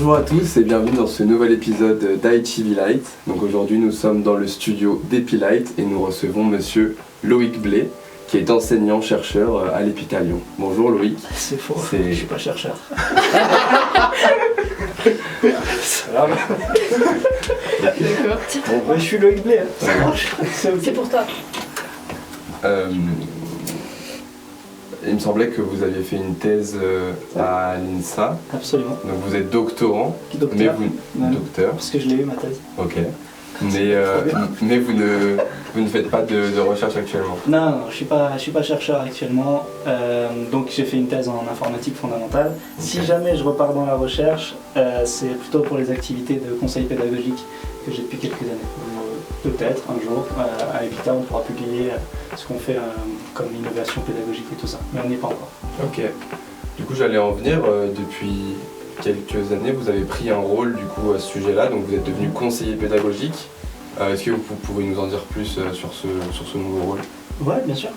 Bonjour à tous et bienvenue dans ce nouvel épisode d'ITV Light. Donc aujourd'hui nous sommes dans le studio d'Epilight et nous recevons monsieur Loïc Blé qui est enseignant-chercheur à l'EPITA Lyon. Bonjour Loïc. C'est faux, je suis pas chercheur. D'accord. Bon, je suis Loïc Blé, hein. Ça marche. C'est pour toi. Il me semblait que vous aviez fait une thèse à l'INSA. Absolument. Donc vous êtes doctorant, Docteur. mais vous Ouais. docteur. Parce que je l'ai eu ma thèse. Ok. Mais vous ne faites pas de recherche actuellement. Non, je suis pas chercheur actuellement. Donc j'ai fait une thèse en informatique fondamentale. Si jamais je repars dans la recherche, c'est plutôt pour les activités de conseil pédagogique que j'ai depuis quelques années. Peut-être un jour, à l'EPITA, on pourra publier ce qu'on fait comme innovation pédagogique et tout ça. Mais on n'y est pas encore. Ok. Du coup, j'allais en venir. Depuis quelques années, vous avez pris un rôle du coup à ce sujet-là. Donc, vous êtes devenu conseiller pédagogique. Est-ce que vous pouvez nous en dire plus sur ce nouveau rôle? Ouais, bien sûr.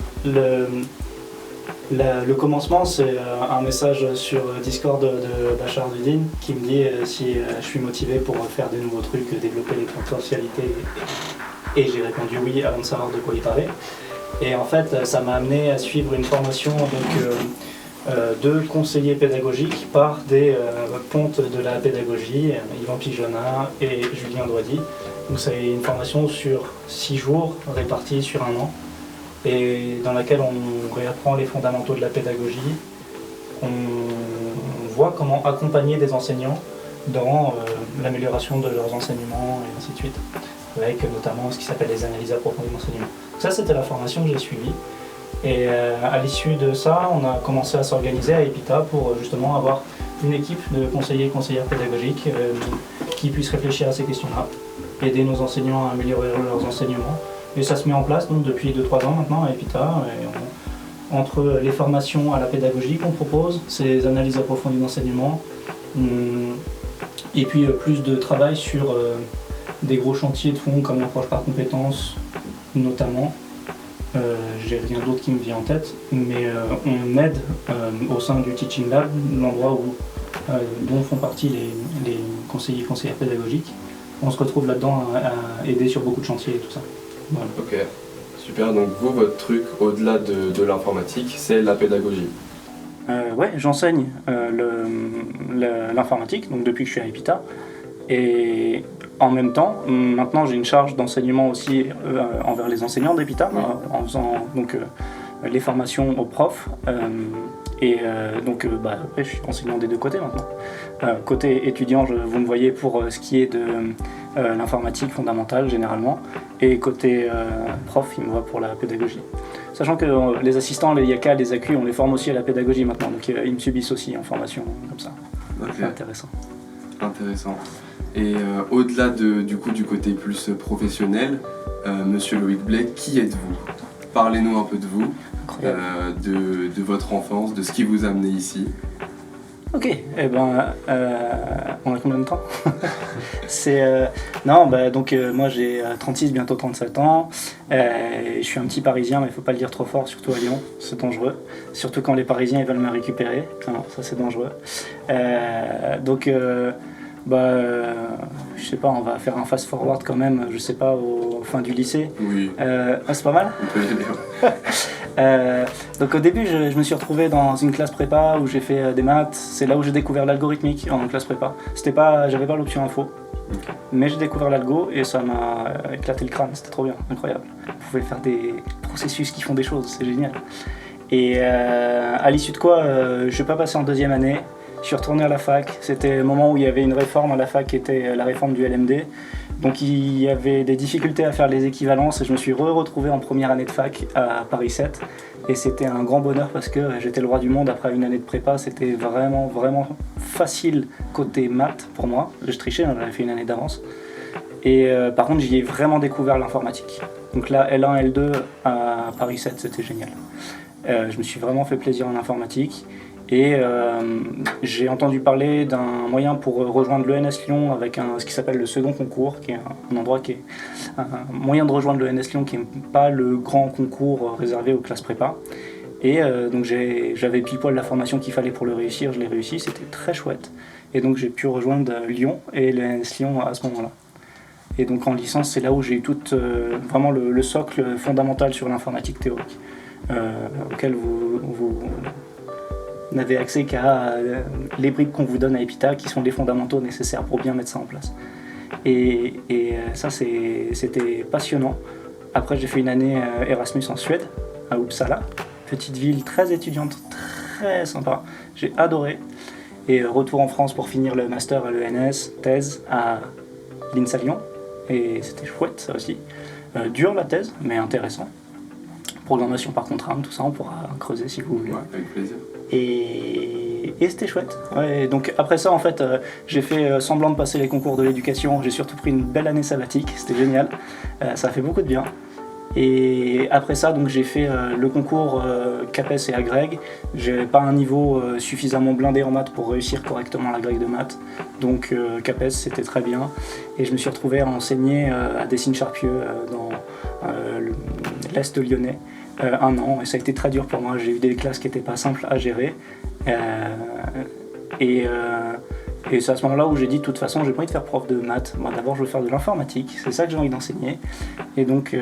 Le commencement, c'est un message sur Discord de Bachar Dudine qui me dit si je suis motivé pour faire des nouveaux trucs, développer les potentialités. Et j'ai répondu oui avant de savoir de quoi il parlait. Et en fait, ça m'a amené à suivre une formation de conseiller pédagogique par des pontes de la pédagogie, Yvan Pigeonnat et Julien Doidy. Donc c'est une formation sur 6 jours répartie sur un an et dans laquelle on réapprend les fondamentaux de la pédagogie. On voit comment accompagner des enseignants dans l'amélioration de leurs enseignements et ainsi de suite, avec notamment ce qui s'appelle les analyses approfondies d'enseignement. Ça, c'était la formation que j'ai suivie. Et à l'issue de ça, on a commencé à s'organiser à EPITA pour justement avoir une équipe de conseillers et conseillères pédagogiques qui puissent réfléchir à ces questions-là, aider nos enseignants à améliorer leurs enseignements. Et ça se met en place donc, depuis 2-3 ans maintenant à EPITA. Et entre les formations à la pédagogie qu'on propose, ces analyses approfondies d'enseignement, et puis plus de travail sur des gros chantiers de fond comme l'approche par compétences notamment. J'ai rien d'autre qui me vient en tête, mais on aide au sein du Teaching Lab, l'endroit dont font partie les conseillers et conseillères pédagogiques. On se retrouve là-dedans à aider sur beaucoup de chantiers et tout ça. Voilà. Ok, super. Donc vous, votre truc, au-delà de l'informatique, c'est la pédagogie. Ouais, j'enseigne l'informatique, donc depuis que je suis à EPITA. Et en même temps, maintenant j'ai une charge d'enseignement aussi envers les enseignants d'EPITA, en faisant donc, les formations aux profs. Je suis enseignant des deux côtés maintenant. Côté étudiant, vous me voyez pour ce qui est de l'informatique fondamentale généralement, et côté prof, il me voit pour la pédagogie. Sachant que les assistants, les YACA, les ACU, on les forme aussi à la pédagogie maintenant, donc ils me subissent aussi en formation comme ça. Okay. C'est intéressant. Intéressant. Et au-delà du côté plus professionnel, monsieur Loïc Blé, qui êtes-vous? Parlez-nous un peu de vous, de votre enfance, de ce qui vous a amené ici. Ok, on a combien de temps? Moi j'ai 36, bientôt 37 ans. Je suis un petit Parisien, mais il ne faut pas le dire trop fort, surtout à Lyon, c'est dangereux. Surtout quand les Parisiens ils veulent me récupérer, non, ça c'est dangereux. Je sais pas, on va faire un fast forward quand même, je sais pas, au fin du lycée. Oui. C'est pas mal? On peut y aller. Donc au début, je me suis retrouvé dans une classe prépa où j'ai fait des maths. C'est là où j'ai découvert l'algorithmique en classe prépa. J'avais pas l'option info, mais j'ai découvert l'algo et ça m'a éclaté le crâne. C'était trop bien, incroyable. Vous pouvez faire des processus qui font des choses, c'est génial. Et à l'issue de quoi, je suis pas passé en deuxième année. Je suis retourné à la fac. C'était le moment où il y avait une réforme à la fac qui était la réforme du LMD. Donc il y avait des difficultés à faire les équivalences et je me suis retrouvé en première année de fac à Paris 7. Et c'était un grand bonheur parce que j'étais le roi du monde après une année de prépa. C'était vraiment, vraiment facile côté maths pour moi. Je trichais, j'avais fait une année d'avance. Et par contre, j'y ai vraiment découvert l'informatique. Donc là, L1, L2 à Paris 7, c'était génial. Je me suis vraiment fait plaisir en informatique. Et j'ai entendu parler d'un moyen pour rejoindre l'ENS Lyon avec ce qui s'appelle le second concours, qui est un endroit qui est un moyen de rejoindre l'ENS Lyon qui n'est pas le grand concours réservé aux classes prépa. Et donc j'avais pile poil la formation qu'il fallait pour le réussir, je l'ai réussi, c'était très chouette. Et donc j'ai pu rejoindre Lyon et l'ENS Lyon à ce moment-là. Et donc en licence, c'est là où j'ai eu vraiment le socle fondamental sur l'informatique théorique, auquel vous n'avez accès qu'à les bribes qu'on vous donne à EPITA, qui sont les fondamentaux nécessaires pour bien mettre ça en place. Et ça, c'était passionnant. Après, j'ai fait une année Erasmus en Suède, à Uppsala, petite ville très étudiante, très sympa. J'ai adoré. Et retour en France pour finir le master à l'ENS, thèse à l'INSA Lyon. Et c'était chouette, ça aussi. Dur la thèse, mais intéressant. Programmation par contrainte, tout ça, on pourra creuser si vous voulez. Ouais, avec plaisir. Et c'était chouette. Ouais, donc après ça, en fait, j'ai fait semblant de passer les concours de l'éducation. J'ai surtout pris une belle année sabbatique, c'était génial. Ça a fait beaucoup de bien. Et après ça, donc, j'ai fait le concours CAPES et agrég. J'avais pas un niveau suffisamment blindé en maths pour réussir correctement l'agrég de maths. Donc CAPES, c'était très bien. Et je me suis retrouvé à enseigner à Dessines-Charpieu dans l'Est lyonnais. 1 an, et ça a été très dur pour moi. J'ai eu des classes qui n'étaient pas simples à gérer. Et c'est à ce moment-là où j'ai dit, de toute façon, j'ai pas envie de faire prof de maths. Moi, d'abord, je veux faire de l'informatique. C'est ça que j'ai envie d'enseigner. Et donc,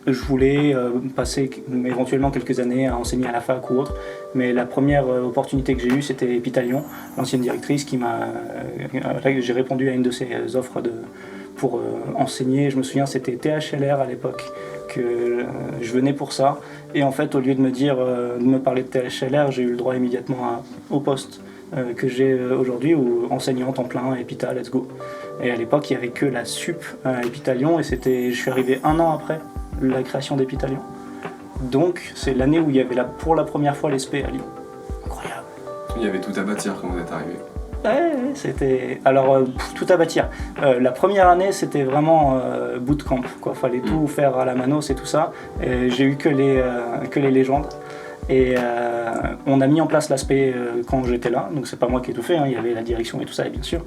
je voulais passer éventuellement quelques années à enseigner à la fac ou autre. Mais la première opportunité que j'ai eue, c'était EPITA Lyon, l'ancienne directrice qui m'a... j'ai répondu à une de ses offres pour enseigner. Je me souviens, c'était THLR à l'époque, que je venais pour ça. Et en fait, au lieu de me parler de THLR, j'ai eu le droit immédiatement au poste que j'ai aujourd'hui, ou enseignant temps plein, EPITA, let's go. Et à l'époque, il n'y avait que la sup à EPITA Lyon, et je suis arrivé 1 an après la création d'EPITA Lyon. Donc, c'est l'année où il y avait pour la première fois l'ESP à Lyon. Incroyable. Il y avait tout à bâtir quand vous êtes arrivé. Ouais, c'était... Alors, tout à bâtir. La première année, c'était vraiment bootcamp, quoi. Fallait tout faire à la manos et tout ça. Et j'ai eu que les légendes. Et on a mis en place l'aspect quand j'étais là. Donc, c'est pas moi qui ai tout fait, hein. Il y avait la direction et tout ça, bien sûr.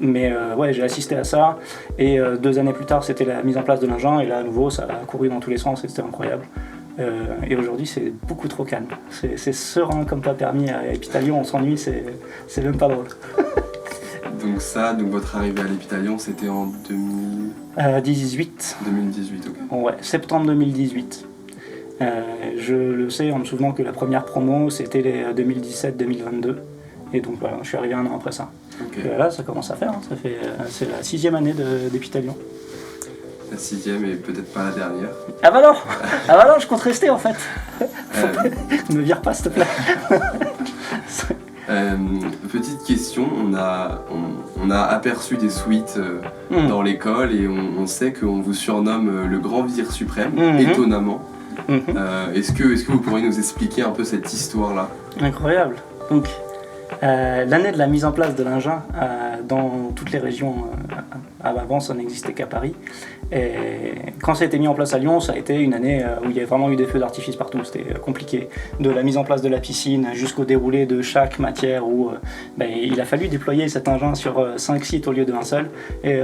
Mais ouais, j'ai assisté à ça. Et 2 années plus tard, c'était la mise en place de l'engin. Et là, à nouveau, ça a couru dans tous les sens et c'était incroyable. Et aujourd'hui, c'est beaucoup trop calme. C'est serein comme pas permis à EPITA Lyon, on s'ennuie, c'est même pas drôle. Donc votre arrivée à l'EPITA Lyon, c'était en 2018. 2018, ok. Ouais, septembre 2018. Je le sais en me souvenant que la première promo, c'était les 2017-2022. Et donc voilà, je suis arrivé 1 an après ça. Okay. Là, ça commence à faire, hein. C'est la 6e année d'EPITA Lyon. La 6e et peut-être pas la dernière. Ah bah non, je compte rester en fait. Me vire pas s'il te plaît. Petite question, on a aperçu des suites dans l'école et on sait qu'on vous surnomme le grand vizir suprême, étonnamment. Est-ce que vous pourriez nous expliquer un peu cette histoire-là ? Incroyable. Donc, l'année de la mise en place de l'engin dans toutes les régions, avant ça n'existait qu'à Paris. Et quand ça a été mis en place à Lyon, ça a été une année où il y a vraiment eu des feux d'artifice partout, c'était compliqué. De la mise en place de la piscine jusqu'au déroulé de chaque matière où il a fallu déployer cet engin sur 5 sites au lieu d'un seul. Et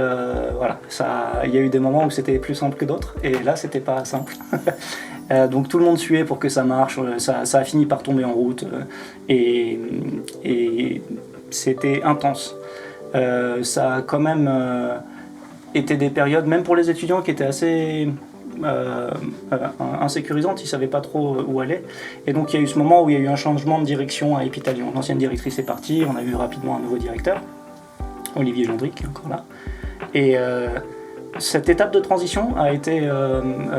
voilà, il y a eu des moments où c'était plus simple que d'autres, et là c'était pas simple. Donc tout le monde suait pour que ça marche, ça a fini par tomber en route, et c'était intense. Ça a quand même été des périodes, même pour les étudiants, qui étaient assez insécurisantes, ils ne savaient pas trop où aller. Et donc il y a eu ce moment où il y a eu un changement de direction à EPITA Lyon. L'ancienne directrice est partie, on a eu rapidement un nouveau directeur, Olivier Gendry, qui est encore là. Et cette étape de transition a été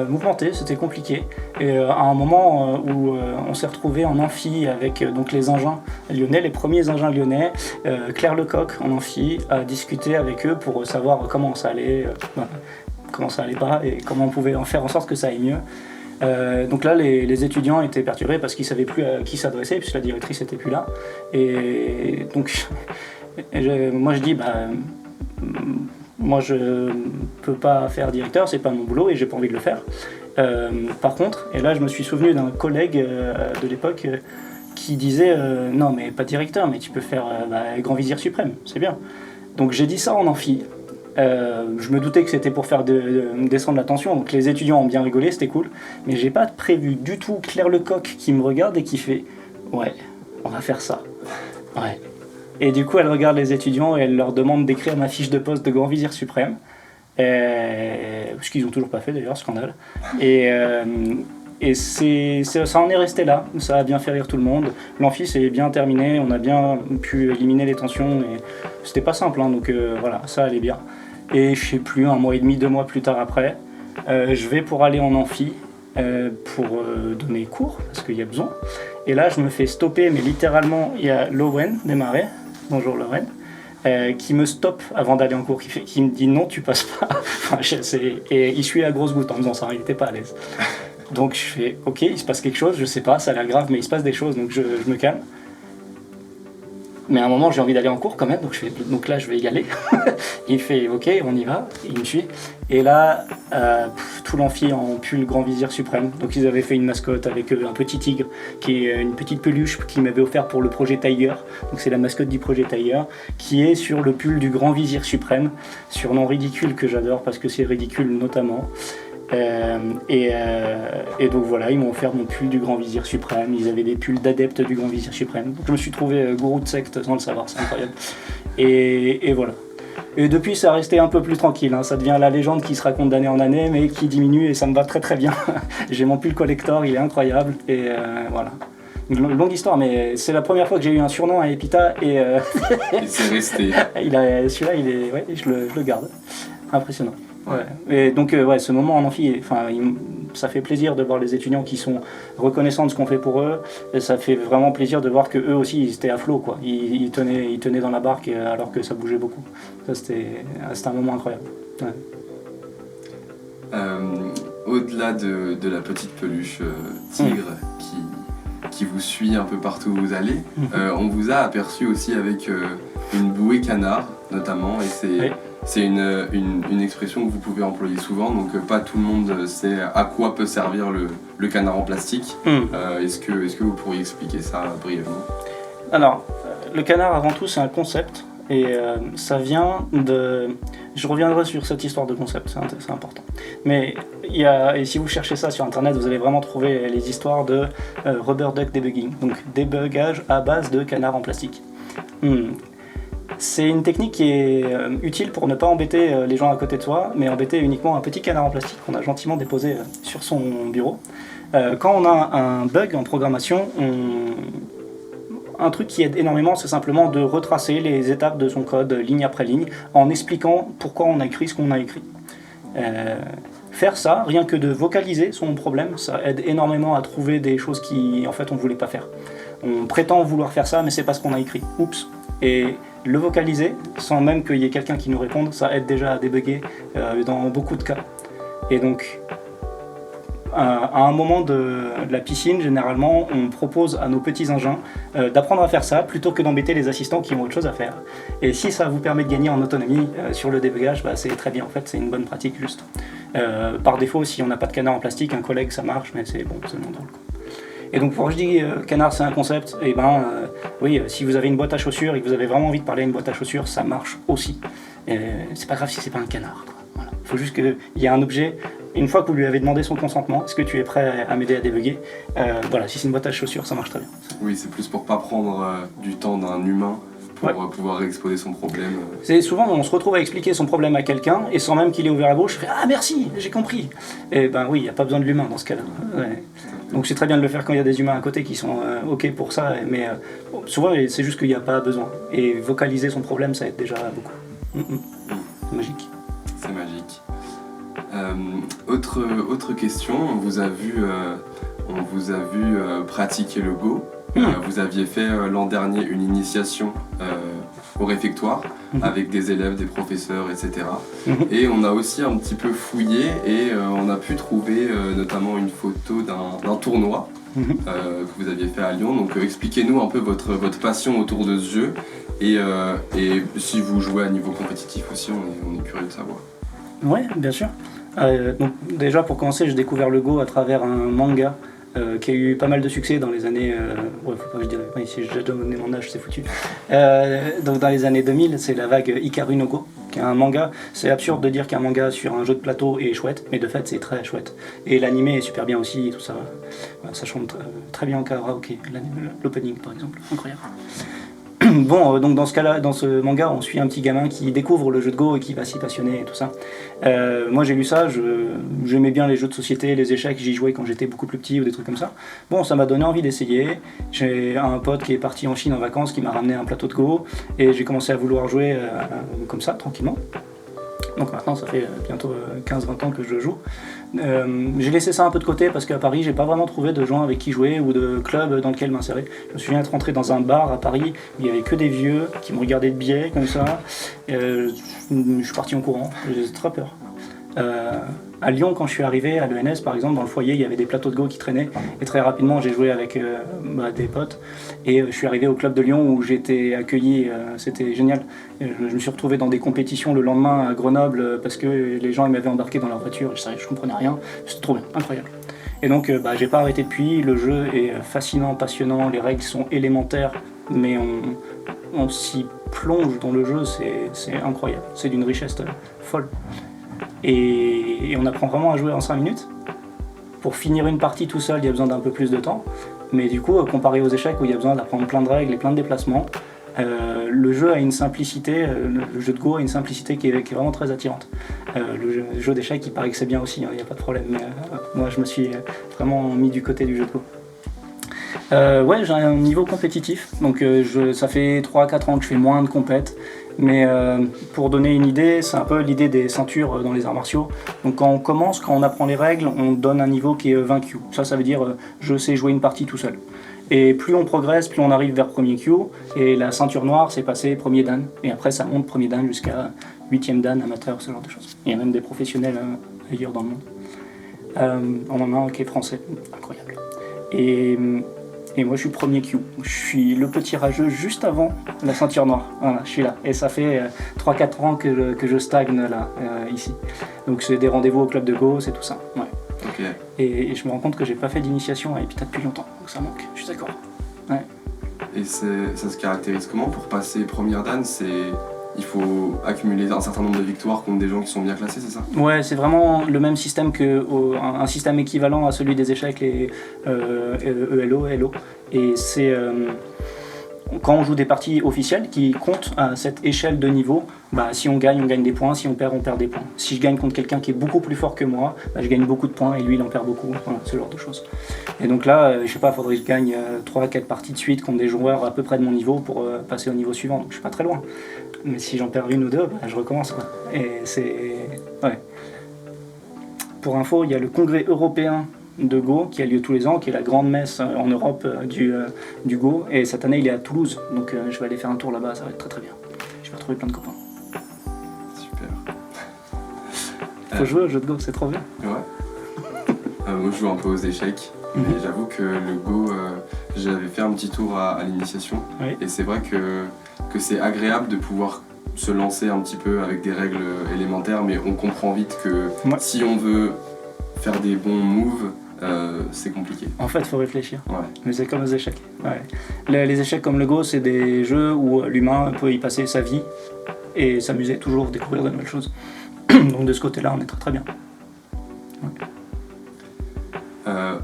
mouvementée, c'était compliqué. Et à un moment où on s'est retrouvé en amphi avec donc les engins lyonnais, les premiers engins lyonnais, Claire Lecoq en amphi, a discuté avec eux pour savoir comment ça allait pas et comment on pouvait en faire en sorte que ça aille mieux. Donc là, les étudiants étaient perturbés parce qu'ils ne savaient plus à qui s'adresser puisque la directrice n'était plus là. Et donc, moi je dis, moi je peux pas faire directeur, c'est pas mon boulot et j'ai pas envie de le faire. Par contre, et là je me suis souvenu d'un collègue de l'époque qui disait non mais pas directeur, mais tu peux faire grand vizir suprême, c'est bien. Donc j'ai dit ça en amphi. Je me doutais que c'était pour faire descendre la tension, donc les étudiants ont bien rigolé, c'était cool, mais j'ai pas prévu du tout Claire Lecoq qui me regarde et qui fait ouais, on va faire ça. Ouais. Et du coup, elle regarde les étudiants et elle leur demande d'écrire ma fiche de poste de grand vizir suprême. Ce qu'ils n'ont toujours pas fait d'ailleurs, scandale. Et ça en est resté là, ça a bien fait rire tout le monde. L'amphi s'est bien terminé, on a bien pu éliminer les tensions, et c'était pas simple, hein, donc voilà, ça allait bien. Et je sais plus, 1 mois et demi, 2 mois plus tard après, je vais pour aller en amphi, pour donner cours, parce qu'il y a besoin. Et là, je me fais stopper, mais littéralement, il y a Lowen Desmarais, bonjour Lowen, qui me stoppe avant d'aller en cours, qui me dit non, tu passes pas. Et il suit à grosse goutte en faisant ça, il était pas à l'aise. Donc je fais ok, il se passe quelque chose, je sais pas, ça a l'air grave, mais il se passe des choses, donc je me calme. Mais à un moment j'ai envie d'aller en cours quand même, donc là je vais y aller. Il fait ok, on y va, il me suit. Et là, tout l'amphi en pull grand vizir suprême. Donc ils avaient fait une mascotte avec un petit tigre, qui est une petite peluche qu'ils m'avaient offert pour le projet Tiger. Donc c'est la mascotte du projet Tiger, qui est sur le pull du grand vizir suprême. Surnom ridicule que j'adore parce que c'est ridicule notamment. Et donc voilà, ils m'ont offert mon pull du grand vizir suprême. Ils avaient des pulls d'adeptes du grand vizir suprême. Donc je me suis trouvé gourou de secte sans le savoir, c'est incroyable. Et voilà. Et depuis, ça a resté un peu plus tranquille, hein. Ça devient la légende qui se raconte d'année en année, mais qui diminue et ça me va très très bien. J'ai mon pull collector, il est incroyable. Et voilà. Une longue histoire, mais c'est la première fois que j'ai eu un surnom à Epita et c'est resté. Celui-là, ouais, je le garde. Impressionnant. Ouais. Et donc ce moment en amphi, ça fait plaisir de voir les étudiants qui sont reconnaissants de ce qu'on fait pour eux, et ça fait vraiment plaisir de voir que eux aussi ils étaient à flot, quoi. Ils tenaient dans la barque alors que ça bougeait beaucoup. Ça c'était un moment incroyable. Ouais. Au-delà de la petite peluche tigre qui vous suit un peu partout où vous allez, on vous a aperçu aussi avec une bouée canard notamment, et c'est une expression que vous pouvez employer souvent, donc pas tout le monde sait à quoi peut servir le canard en plastique. Est-ce que vous pourriez expliquer ça brièvement ? Alors, le canard avant tout c'est un concept, et ça vient de... Je reviendrai sur cette histoire de concept, c'est important. Mais et si vous cherchez ça sur internet, vous allez vraiment trouver les histoires de rubber duck debugging, donc débugage à base de canard en plastique. C'est une technique qui est utile pour ne pas embêter les gens à côté de soi, mais embêter uniquement un petit canard en plastique qu'on a gentiment déposé sur son bureau. Quand on a un bug en programmation, un truc qui aide énormément, c'est simplement de retracer les étapes de son code ligne après ligne en expliquant pourquoi on a écrit ce qu'on a écrit. Faire ça, rien que de vocaliser son problème, ça aide énormément à trouver des choses qui en fait on ne voulait pas faire. On prétend vouloir faire ça, mais c'est pas ce qu'on a écrit. Oups. Et le vocaliser, sans même qu'il y ait quelqu'un qui nous réponde, ça aide déjà à débugger dans beaucoup de cas. Et donc, à un moment de la piscine, généralement, on propose à nos petits engins d'apprendre à faire ça plutôt que d'embêter les assistants qui ont autre chose à faire. Et si ça vous permet de gagner en autonomie sur le débugage, c'est très bien, en fait, c'est une bonne pratique juste. Par défaut, si on n'a pas de canard en plastique, un collègue ça marche, mais c'est moins drôle, quoi. Et donc quand je dis canard c'est un concept, et oui, si vous avez une boîte à chaussures et que vous avez vraiment envie de parler à une boîte à chaussures, ça marche aussi. C'est pas grave si c'est pas un canard, quoi. Voilà. Il faut juste qu'il y ait un objet, une fois que vous lui avez demandé son consentement, est-ce que tu es prêt à m'aider à débugger, voilà, si c'est une boîte à chaussures, ça marche très bien. Oui, c'est plus pour pas prendre du temps d'un humain pour pouvoir exposer son problème. C'est souvent on se retrouve à expliquer son problème à quelqu'un et sans même qu'il ait ouvert la bouche, je fais « Ah merci, j'ai compris !» Et oui, il n'y a pas besoin de l'humain dans ce cas-là. Ouais. Donc c'est très bien de le faire quand il y a des humains à côté qui sont OK pour ça, mais souvent c'est juste qu'il n'y a pas besoin. Et vocaliser son problème, ça aide déjà beaucoup. C'est magique. C'est magique. Autre question, on vous a vu pratiquer le Go. Vous aviez fait l'an dernier une initiation au réfectoire avec des élèves, des professeurs, etc. Et on a aussi un petit peu fouillé et on a pu trouver notamment une photo d'un tournoi que vous aviez fait à Lyon. Donc expliquez-nous un peu votre passion autour de ce jeu et si vous jouez à niveau compétitif aussi, on est curieux de savoir. Oui, bien sûr. Donc, déjà pour commencer, j'ai découvert le Go à travers un manga qui a eu pas mal de succès dans les années... faut pas que je dirais... Oui, si j'ai déjà donné mon âge, c'est foutu. Donc dans les années 2000, c'est la vague Hikaru no Go, qui est un manga. C'est absurde de dire qu'un manga sur un jeu de plateau est chouette, mais de fait, c'est très chouette. Et l'animé est super bien aussi, tout ça. Ça chante très bien en karaoké, l'opening par exemple, incroyable. Donc dans ce cas-là, dans ce manga, on suit un petit gamin qui découvre le jeu de Go et qui va s'y passionner et tout ça. Moi j'ai lu ça, j'aimais bien les jeux de société, les échecs, j'y jouais quand j'étais beaucoup plus petit ou des trucs comme ça. Bon, ça m'a donné envie d'essayer. J'ai un pote qui est parti en Chine en vacances qui m'a ramené un plateau de Go et j'ai commencé à vouloir jouer comme ça, tranquillement. Donc maintenant ça fait bientôt 15-20 ans que je joue. J'ai laissé ça un peu de côté parce qu'à Paris j'ai pas vraiment trouvé de gens avec qui jouer ou de club dans lequel m'insérer. Je me souviens être rentré dans un bar à Paris où il y avait que des vieux qui me regardaient de biais comme ça. Je suis parti en courant, j'ai très peur. À Lyon, quand je suis arrivé à l'ENS par exemple, dans le foyer il y avait des plateaux de Go qui traînaient et très rapidement j'ai joué avec des potes et je suis arrivé au club de Lyon où j'ai été accueilli, c'était génial. Je me suis retrouvé dans des compétitions le lendemain à Grenoble parce que les gens ils m'avaient embarqué dans leur voiture, je comprenais rien, c'était trop bien, incroyable. Et donc j'ai pas arrêté depuis, le jeu est fascinant, passionnant, les règles sont élémentaires mais on s'y plonge dans le jeu, c'est incroyable, c'est d'une richesse folle. Et on apprend vraiment à jouer en 5 minutes. Pour finir une partie tout seul, il y a besoin d'un peu plus de temps. Mais du coup, comparé aux échecs où il y a besoin d'apprendre plein de règles et plein de déplacements, le jeu a une simplicité, le jeu de Go a une simplicité qui est vraiment très attirante. Le jeu d'échecs, il paraît que c'est bien aussi, il n'y a pas de problème. Mais moi, je me suis vraiment mis du côté du jeu de Go. Ouais, j'ai un niveau compétitif, donc ça fait 3-4 ans que je fais moins de compètes. Mais pour donner une idée, c'est un peu l'idée des ceintures dans les arts martiaux. Donc quand on commence, quand on apprend les règles, on donne un niveau qui est 20 Q. Ça veut dire je sais jouer une partie tout seul. Et plus on progresse, plus on arrive vers premier Q. Et la ceinture noire, c'est passer premier dan. Et après ça monte premier dan jusqu'à 8e dan, amateur, ce genre de choses. Il y a même des professionnels ailleurs dans le monde. On en a un qui est français, incroyable. Et moi je suis premier Q. Je suis le petit rageux juste avant la ceinture noire. Voilà, je suis là. Et ça fait 3-4 ans que je stagne là, ici. Donc c'est des rendez-vous au club de Go, c'est tout ça. Ouais. Okay. Et je me rends compte que j'ai pas fait d'initiation à Epita depuis longtemps. Donc ça manque, je suis d'accord. Ouais. Et ça se caractérise comment pour passer première dan? Il faut accumuler un certain nombre de victoires contre des gens qui sont bien classés, c'est ça? Ouais, c'est vraiment le même système un système équivalent à celui des échecs, les ELO. Et c'est quand on joue des parties officielles qui comptent à cette échelle de niveau, si on gagne des points, si on perd des points. Si je gagne contre quelqu'un qui est beaucoup plus fort que moi, je gagne beaucoup de points et lui il en perd beaucoup, voilà, ce genre de choses. Et donc là, je sais pas, faudrait que je gagne 3-4 parties de suite contre des joueurs à peu près de mon niveau pour passer au niveau suivant, donc je suis pas très loin. Mais si j'en perds une ou deux, je recommence quoi. Et c'est... Ouais. Pour info, il y a le congrès européen de Go qui a lieu tous les ans, qui est la grande messe en Europe du Go. Et cette année, il est à Toulouse. Donc je vais aller faire un tour là-bas, ça va être très très bien. Je vais retrouver plein de copains. Super. Faut jouer au jeu de Go, c'est trop bien. Ouais. Moi, je joue un peu aux échecs. Mais j'avoue que le Go, j'avais fait un petit tour à l'initiation. Oui. Et c'est vrai que c'est agréable de pouvoir se lancer un petit peu avec des règles élémentaires, mais on comprend vite que si on veut faire des bons moves, c'est compliqué. En fait, il faut réfléchir. Ouais. Mais c'est comme les échecs. Ouais. Les échecs comme le Go, c'est des jeux où l'humain peut y passer sa vie et s'amuser, toujours découvrir de nouvelles choses. Donc de ce côté-là, on est très très bien. Ouais.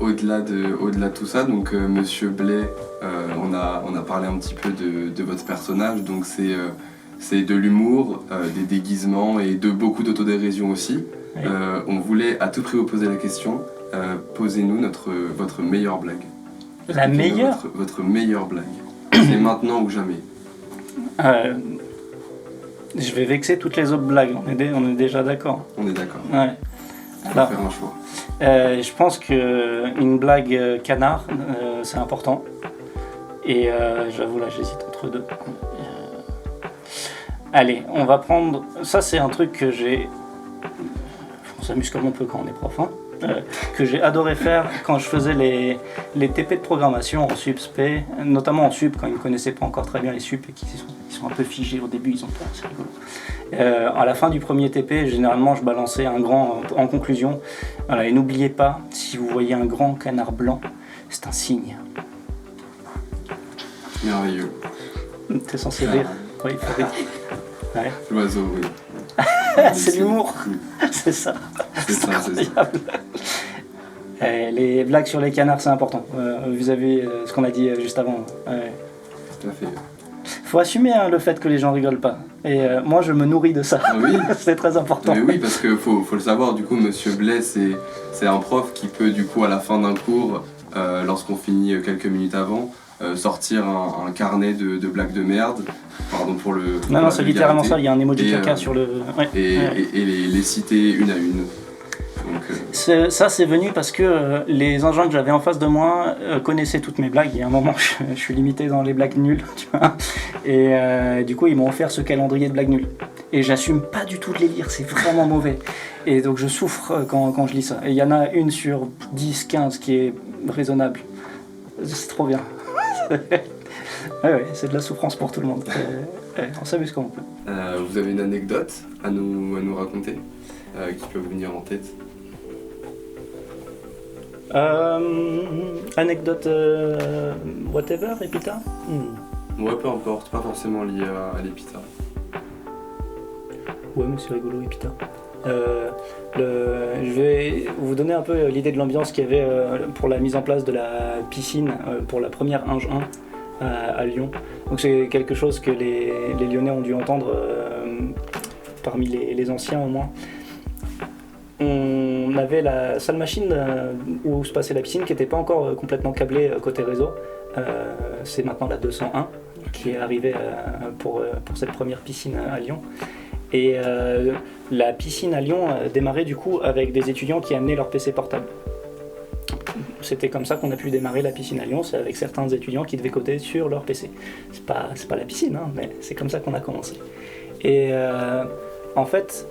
Au-delà de tout ça, donc Monsieur Blais, on a parlé un petit peu de votre personnage, donc c'est de l'humour, des déguisements et de beaucoup d'autodérision aussi. Oui. On voulait à tout prix vous poser la question, posez-nous votre meilleure blague. La meilleure votre meilleure blague. C'est maintenant ou jamais. Je vais vexer toutes les autres blagues, on est déjà d'accord. On est d'accord. Ouais. On va faire un choix. Je pense qu'une blague canard, c'est important. Et j'avoue, là, j'hésite entre deux. Allez, on va prendre... Ça, c'est un truc que j'ai... On s'amuse comme on peut quand on est prof, hein. Que j'ai adoré faire quand je faisais les TP de programmation en sup-sp, notamment en sup, quand ils ne connaissaient pas encore très bien les sup et qu'ils sont un peu figés au début, ils ont peur, c'est rigolo. À la fin du premier TP, généralement, je balançais un grand en conclusion. Voilà, et n'oubliez pas, si vous voyez un grand canard blanc, c'est un signe. Merveilleux. T'es censé rire. Oui, il faut rire. Ouais. L'oiseau, oui. C'est l'humour. C'est ça. C'est incroyable. Les blagues sur les canards, c'est important. Vis-à-vis ce qu'on a dit juste avant. Ouais. Tout à fait. faut assumer hein, le fait que les gens rigolent pas. Et moi, je me nourris de ça. Ah oui. C'est très important. Mais oui, parce qu'il faut le savoir, du coup, Monsieur Blais, c'est un prof qui peut, du coup, à la fin d'un cours, lorsqu'on finit quelques minutes avant, sortir un carnet de blagues de merde. Pardon pour le. Non, c'est littéralement ça, il y a un emoji Et, caca sur le. Ouais. Et les citer une à une. Donc, Ça, c'est venu parce que les engins que j'avais en face de moi connaissaient toutes mes blagues. Il y a un moment, je suis limité dans les blagues nulles, tu vois. Et du coup, ils m'ont offert ce calendrier de blagues nulles. Et j'assume pas du tout de les lire, c'est vraiment mauvais. Et donc, je souffre quand je lis ça. Et il y en a une sur 10, 15 qui est raisonnable. C'est trop bien. Ouais, c'est de la souffrance pour tout le monde. On s'amuse quand on peut. vous avez une anecdote à nous raconter qui peut vous venir en tête? Anecdote whatever, Epita Ouais, peu importe, pas forcément lié à l'Epita. Ouais, mais c'est rigolo, Epita. Je vais vous donner un peu l'idée de l'ambiance qu'il y avait pour la mise en place de la piscine pour la première Inge 1 à Lyon. Donc c'est quelque chose que les Lyonnais ont dû entendre parmi les anciens au moins. On avait la salle machine où se passait la piscine qui n'était pas encore complètement câblée côté réseau. C'est maintenant la 201 qui est arrivée pour cette première piscine à Lyon. Et la piscine à Lyon démarrait du coup avec des étudiants qui amenaient leur PC portable. C'était comme ça qu'on a pu démarrer la piscine à Lyon, c'est avec certains étudiants qui devaient coder sur leur PC. C'est pas la piscine, hein, mais c'est comme ça qu'on a commencé. Et en fait,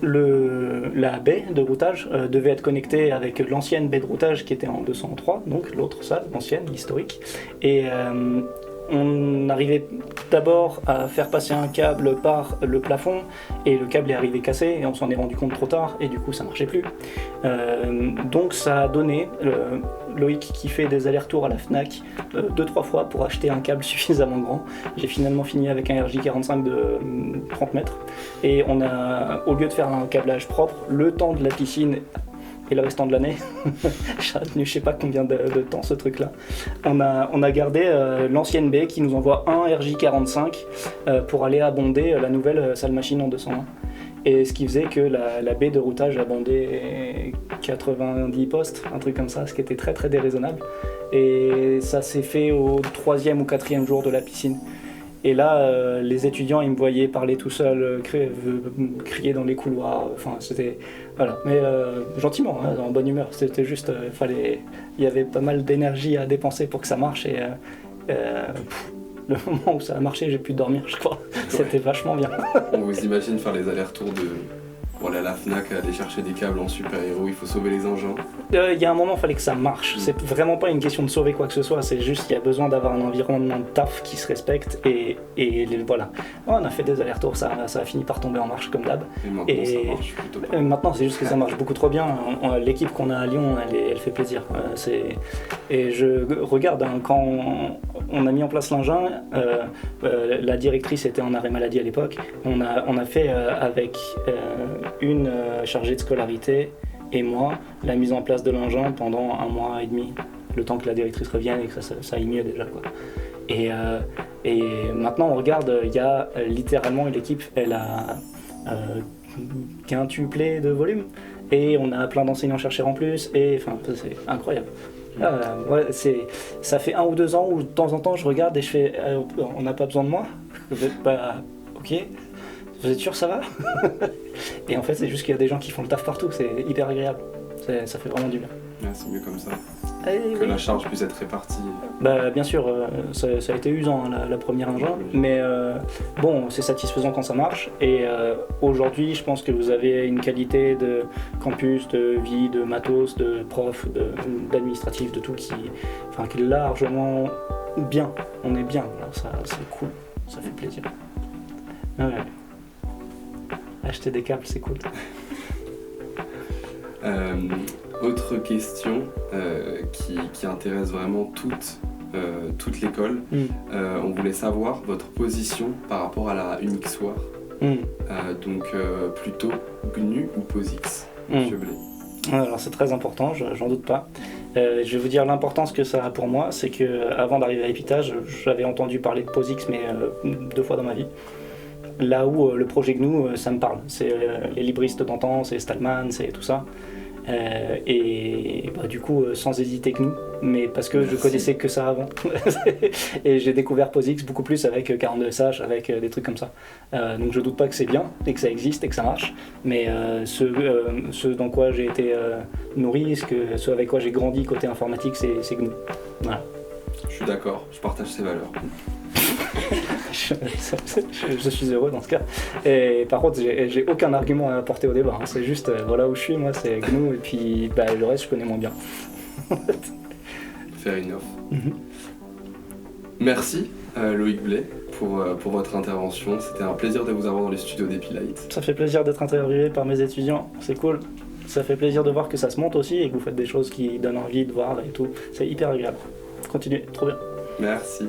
la baie de routage devait être connectée avec l'ancienne baie de routage qui était en 203, donc l'autre salle, l'ancienne, l'historique. Et on arrivait d'abord à faire passer un câble par le plafond et le câble est arrivé cassé et on s'en est rendu compte trop tard et du coup ça marchait plus. Donc ça a donné Loïc qui fait des allers-retours à la Fnac 2-3 fois pour acheter un câble suffisamment grand. J'ai finalement fini avec un RJ45 de 30 mètres et on a, au lieu de faire un câblage propre, le temps de la piscine et le restant de l'année, j'ai tenu je sais pas combien de temps ce truc là, on a gardé l'ancienne baie qui nous envoie un RJ45 pour aller abonder la nouvelle salle machine en 201. Et ce qui faisait que la baie de routage abondait 90 postes, un truc comme ça, ce qui était très très déraisonnable. Et ça s'est fait au 3e ou 4e jour de la piscine. Et là, les étudiants, ils me voyaient parler tout seul, crier dans les couloirs, enfin c'était... Voilà, mais gentiment, hein, en bonne humeur, c'était juste, il y avait pas mal d'énergie à dépenser pour que ça marche et le moment où ça a marché, j'ai pu dormir, je crois. C'était vachement bien. On vous imagine faire les allers-retours pour aller à la Fnac, aller chercher des câbles en super-héros, il faut sauver les engins. Il y a un moment, il fallait que ça marche. C'est vraiment pas une question de sauver quoi que ce soit, c'est juste qu'il y a besoin d'avoir un environnement de taf qui se respecte et voilà. On a fait des allers-retours, ça a fini par tomber en marche comme d'hab. Et maintenant ça marche plutôt bien. Maintenant c'est juste que ça marche beaucoup trop bien. L'équipe qu'on a à Lyon, elle fait plaisir. Et je regarde, hein, quand on a mis en place l'engin, la directrice était en arrêt maladie à l'époque, on a fait avec une chargée de scolarité et moi la mise en place de l'engin pendant 1 mois et demi, le temps que la directrice revienne et que ça aille mieux déjà, quoi. Et maintenant on regarde, il y a littéralement l'équipe, elle a quintuplé de volume et on a plein d'enseignants chercheurs en plus et enfin c'est incroyable. Ouais, ça fait 1 ou 2 ans où de temps en temps je regarde et je fais on n'a pas besoin de moi, vous êtes pas ok, vous êtes sûr ça va? Et en fait c'est juste qu'il y a des gens qui font le taf partout, c'est hyper agréable, ça fait vraiment du bien. Ouais, c'est mieux comme ça, que oui. La charge puisse être répartie. Bah, bien sûr, ça a été usant hein, la première engin, mais bon, c'est satisfaisant quand ça marche. Et aujourd'hui, je pense que vous avez une qualité de campus, de vie, de matos, de profs, d'administratif, de tout qui est largement bien. On est bien, alors ça c'est cool, ça fait plaisir. Ouais. Acheter des câbles, c'est cool. Autre question qui intéresse vraiment toute l'école. On voulait savoir votre position par rapport à la UNIXoire. Donc plutôt GNU ou POSIX, Monsieur Blais. Alors c'est très important, j'en doute pas. Je vais vous dire l'importance que ça a pour moi, c'est que avant d'arriver à Epitage, j'avais entendu parler de POSIX, mais 2 fois dans ma vie. Là où le projet GNU, ça me parle. C'est les libristes d'antan, c'est Stallman, c'est tout ça. Et du coup, sans hésiter GNU, mais parce que je connaissais que ça avant. Et j'ai découvert POSIX beaucoup plus avec 42SH, avec des trucs comme ça. Donc je doute pas que c'est bien, et que ça existe, et que ça marche. Mais ce dans quoi j'ai été nourri, ce avec quoi j'ai grandi côté informatique, c'est GNU. Voilà. Je suis d'accord, je partage ces valeurs. Je suis heureux dans ce cas. Et par contre, j'ai aucun argument à apporter au débat. Hein. C'est juste, voilà où je suis, moi, c'est GNU, et puis le reste, je connais moins bien. Fair enough. Merci Loïc Blais pour votre intervention. C'était un plaisir de vous avoir dans les studios d'Epilight. Ça fait plaisir d'être interviewé par mes étudiants, c'est cool. Ça fait plaisir de voir que ça se monte aussi et que vous faites des choses qui donnent envie de voir et tout. C'est hyper agréable. Continuez, trop bien. Merci.